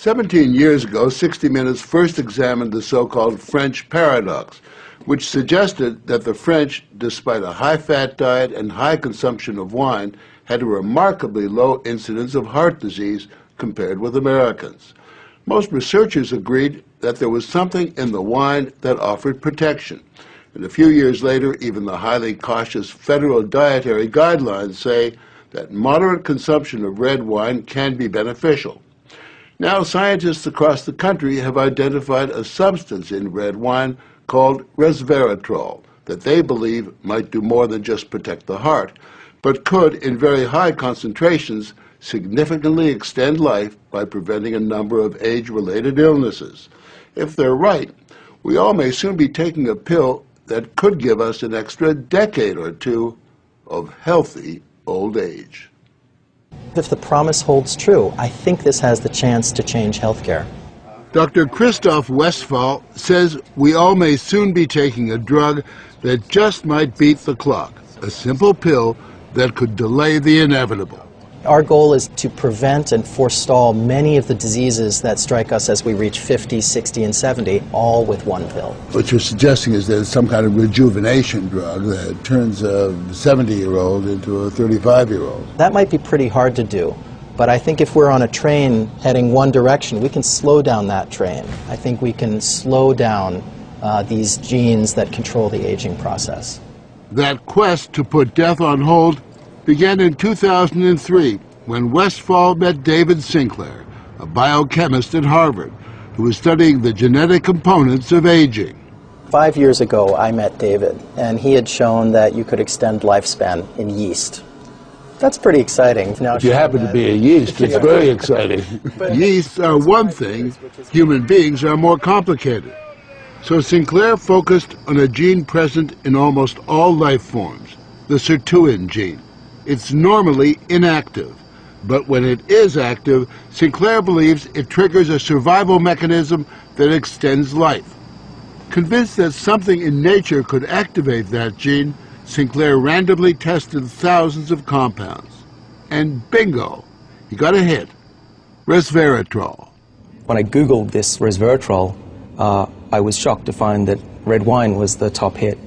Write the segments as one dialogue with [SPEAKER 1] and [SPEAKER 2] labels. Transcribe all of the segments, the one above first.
[SPEAKER 1] 17 years ago, 60 Minutes first examined the so-called French paradox, which suggested that the French, despite a high-fat diet and high consumption of wine, had a remarkably low incidence of heart disease compared with Americans. Most researchers agreed that there was something in the wine that offered protection. And a few years later, even the highly cautious federal dietary guidelines say that moderate consumption of red wine can be beneficial. Now, scientists across the country have identified a substance in red wine called Resveratal that they believe might do more than just protect the heart, but could, in very high concentrations, significantly extend life by preventing a number of age-related illnesses. If they're right, we all may soon be taking a pill that could give us an extra decade or two of healthy old age.
[SPEAKER 2] If the promise holds true, I think this has the chance to change healthcare.
[SPEAKER 1] Dr. Christoph Westphal says we all may soon be taking a drug that just might beat the clock, a simple pill that could delay the inevitable.
[SPEAKER 2] Our goal is to prevent and forestall many of the diseases that strike us as we reach 50, 60, and 70, all with one pill.
[SPEAKER 1] What you're suggesting is that it's some kind of rejuvenation drug that turns a 70-year-old into a 35-year-old.
[SPEAKER 2] That might be pretty hard to do, but I think if we're on a train heading one direction, we can slow down that train. I think we can slow down these genes that control the aging process.
[SPEAKER 1] That quest to put death on hold began in 2003 when Westphal met David Sinclair, a biochemist at Harvard, who was studying the genetic components of aging.
[SPEAKER 2] 5 years ago, I met David, and he had shown that you could extend lifespan in yeast. That's pretty exciting. Now,
[SPEAKER 1] if you happen to be a yeast, it's very exciting. Yeasts are one thing, human beings are more complicated. So Sinclair focused on a gene present in almost all life forms, the sirtuin gene. It's normally inactive, but when it is active, Sinclair believes it triggers a survival mechanism that extends life. Convinced that something in nature could activate that gene, Sinclair randomly tested thousands of compounds. And bingo, he got a hit, Resveratal.
[SPEAKER 2] When I Googled this Resveratrol, I was shocked to find that red wine was the top hit.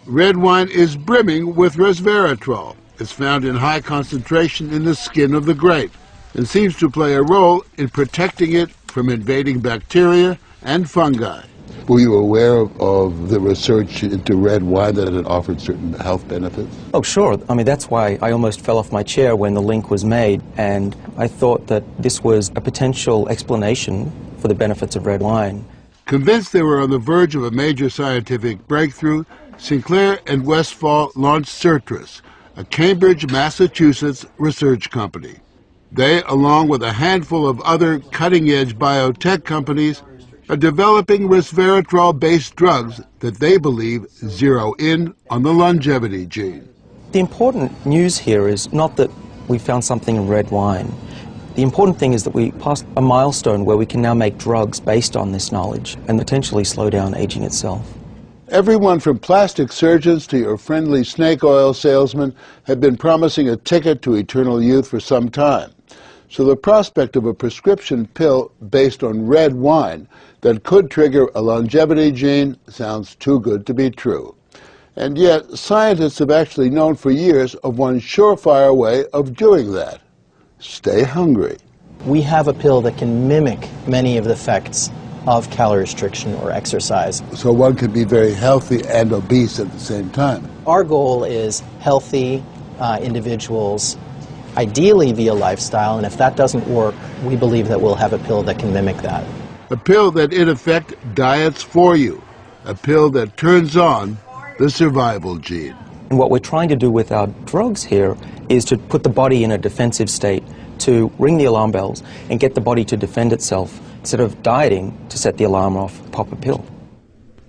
[SPEAKER 1] Red wine is brimming with Resveratrol. It's found in high concentration in the skin of the grape and seems to play a role in protecting it from invading bacteria and fungi. Were you aware of the research into red wine that it offered certain health benefits?
[SPEAKER 2] Oh, sure. I mean, that's why I almost fell off my chair when the link was made, and I thought that this was a potential explanation for the benefits of red wine.
[SPEAKER 1] Convinced they were on the verge of a major scientific breakthrough, Sinclair and Westphal launched Certris, a Cambridge, Massachusetts research company. They, along with a handful of other cutting-edge biotech companies, are developing resveratrol-based drugs that they believe zero in on the longevity gene.
[SPEAKER 2] The important news here is not that we found something in red wine. The important thing is that we passed a milestone where we can now make drugs based on this knowledge and potentially slow down aging itself.
[SPEAKER 1] Everyone from plastic surgeons to your friendly snake oil salesman have been promising a ticket to eternal youth for some time. So the prospect of a prescription pill based on red wine that could trigger a longevity gene sounds too good to be true. And yet, scientists have actually known for years of one surefire way of doing that. Stay hungry.
[SPEAKER 2] We have a pill that can mimic many of the effects of calorie restriction or exercise.
[SPEAKER 1] So one can be very healthy and obese at the same time.
[SPEAKER 2] Our goal is healthy individuals, ideally via lifestyle, and if that doesn't work, we believe that we'll have a pill that can mimic that.
[SPEAKER 1] A pill that in effect diets for you. A pill that turns on the survival gene.
[SPEAKER 2] And what we're trying to do with our drugs here is to put the body in a defensive state, to ring the alarm bells and get the body to defend itself. Instead of dieting to set the alarm off, pop a pill.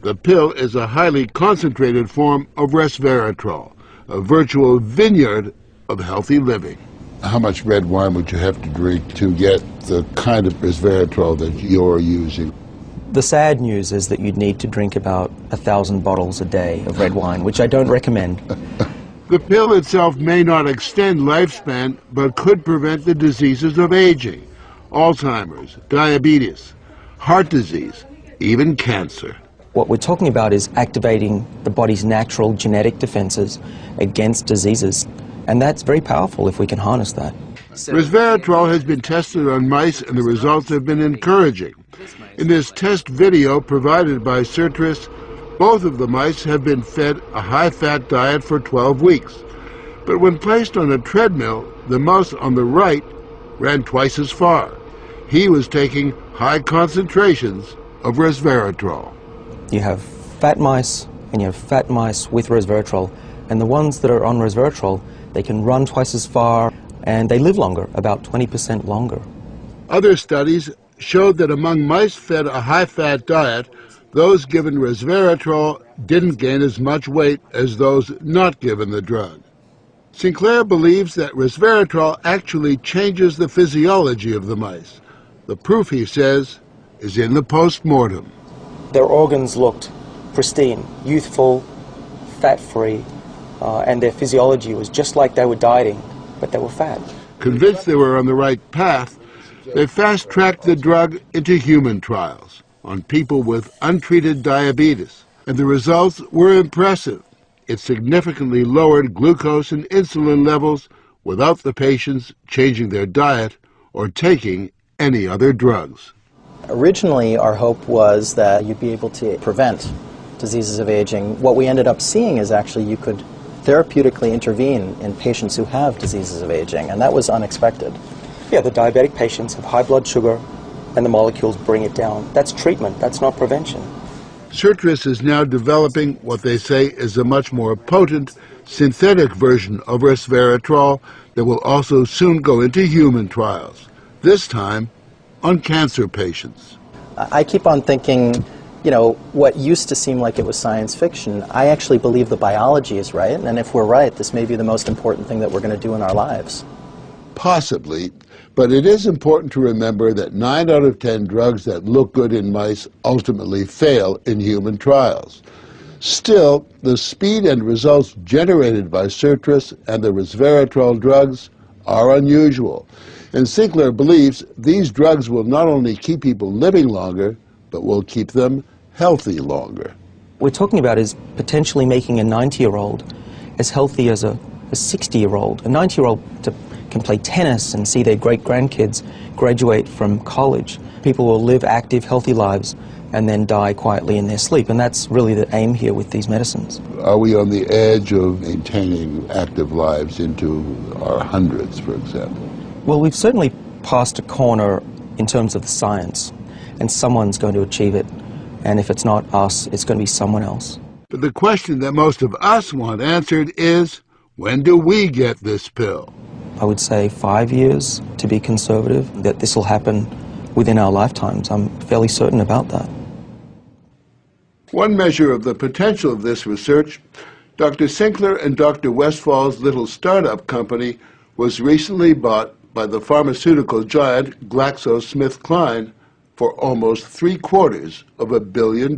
[SPEAKER 1] The pill is a highly concentrated form of resveratrol, a virtual vineyard of healthy living. How much red wine would you have to drink to get the kind of resveratrol that you're using?
[SPEAKER 2] The sad news is that you'd need to drink about 1,000 bottles a day of red wine, which I don't recommend.
[SPEAKER 1] The pill itself may not extend lifespan, but could prevent the diseases of aging. Alzheimer's, diabetes, heart disease, even cancer.
[SPEAKER 2] What we're talking about is activating the body's natural genetic defenses against diseases, and that's very powerful if we can harness that.
[SPEAKER 1] Resveratrol has been tested on mice and the results have been encouraging. In this test video provided by Certris, both of the mice have been fed a high-fat diet for 12 weeks. But when placed on a treadmill, the mouse on the right ran twice as far. He was taking high concentrations of resveratrol.
[SPEAKER 2] You have fat mice and you have fat mice with resveratrol, and the ones that are on resveratrol, they can run twice as far and they live longer, about 20% longer.
[SPEAKER 1] Other studies showed that among mice fed a high-fat diet, those given resveratrol didn't gain as much weight as those not given the drug. Sinclair believes that resveratrol actually changes the physiology of the mice. The proof, he says, is in the post-mortem.
[SPEAKER 2] Their organs looked pristine, youthful, fat-free, and their physiology was just like they were dieting, but they were fat.
[SPEAKER 1] Convinced they were on the right path, they fast-tracked the drug into human trials on people with untreated diabetes, and the results were impressive. It significantly lowered glucose and insulin levels without the patients changing their diet or taking any other drugs.
[SPEAKER 3] Originally, our hope was that you'd be able to prevent diseases of aging. What we ended up seeing is actually you could therapeutically intervene in patients who have diseases of aging, and that was unexpected.
[SPEAKER 2] Yeah, the diabetic patients have high blood sugar, and the molecules bring it down. That's treatment, that's not prevention.
[SPEAKER 1] Certris is now developing what they say is a much more potent synthetic version of resveratrol that will also soon go into human trials, this time on cancer patients.
[SPEAKER 3] I keep on thinking, you know, what used to seem like it was science fiction, I actually believe the biology is right, and if we're right, this may be the most important thing that we're going to do in our lives.
[SPEAKER 1] Possibly, but it is important to remember that 9 out of 10 drugs that look good in mice ultimately fail in human trials. Still, the speed and results generated by Certris and the resveratrol drugs are unusual, and Sinclair believes these drugs will not only keep people living longer, but will keep them healthy longer.
[SPEAKER 2] What we're talking about is potentially making a 90-year-old as healthy as a 60-year-old. A 90-year-old can play tennis and see their great-grandkids graduate from college. People will live active, healthy lives and then die quietly in their sleep, and that's really the aim here with these medicines.
[SPEAKER 1] Are we on the edge of maintaining active lives into our hundreds, for example?
[SPEAKER 2] Well, we've certainly passed a corner in terms of the science, and someone's going to achieve it, and if it's not us, it's going to be someone else.
[SPEAKER 1] But the question that most of us want answered is, when do we get this pill?
[SPEAKER 2] I would say 5 years, to be conservative, that this will happen within our lifetimes. I'm fairly certain about that.
[SPEAKER 1] One measure of the potential of this research, Dr. Sinclair and Dr. Westfall's little startup company was recently bought by the pharmaceutical giant GlaxoSmithKline for almost $750 million.